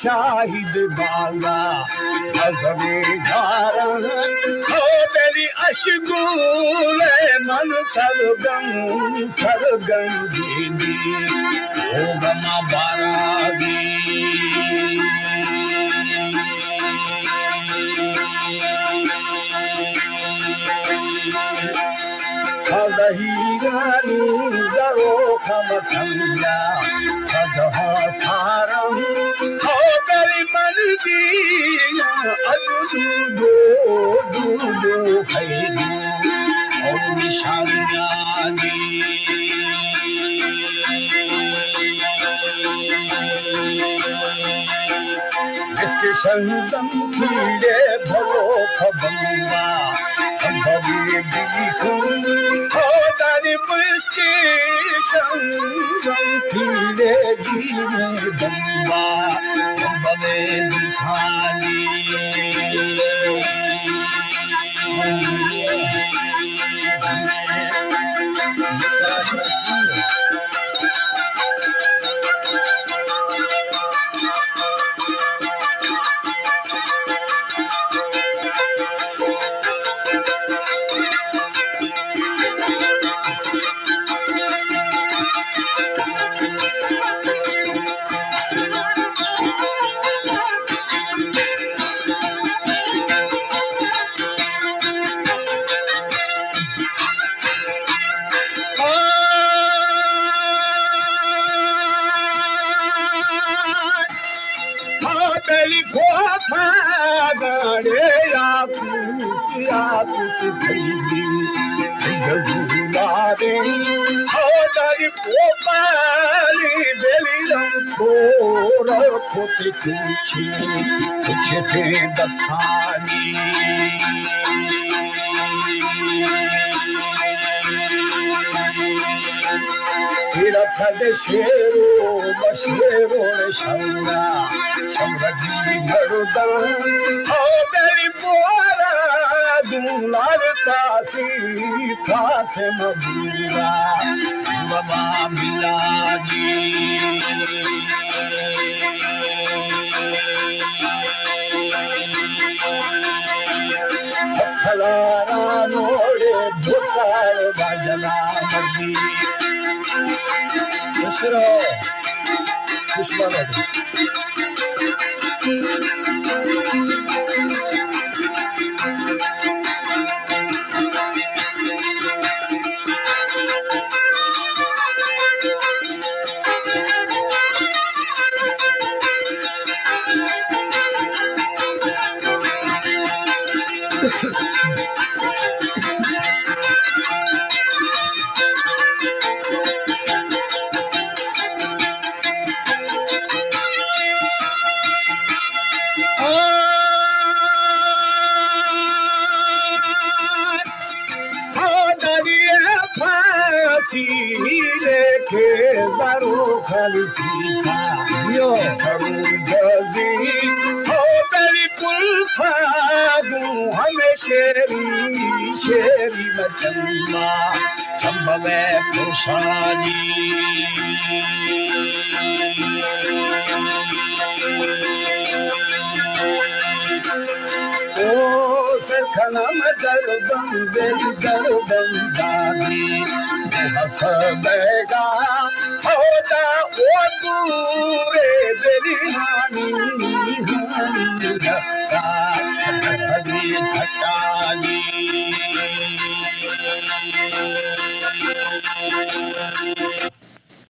शाहिद बाला अगवे गारन हो मेरी अशगुल मन सरगम दीदी ओ गमा बारागी Aldahigaru daro khamatanga adha saram ho meri mangi adudu do khaidu aur nishanyani iske sangam khile bhalo khabanga bhavi dikhu खीले जीने बम्बा बम्बे दिखानी कुछ थे दखानी फिर फद शेरो बशेरो शंगा समृद्धि मरुदल हो मेरी बोरा दुलार कासी खास मबूरा बाबा मिलानी खलारा नोड़े भुकार बाजना मर्दी दूसरा दुश्मन यो जल्दी हो मेरी कुल्फागू हमें शेरी मचम्मा चम्बा में खुशाली ओ सरखना में दर्दम बेली दर्दम दादी हंस बेगा होता ओ दूरे बेली हानी धक्का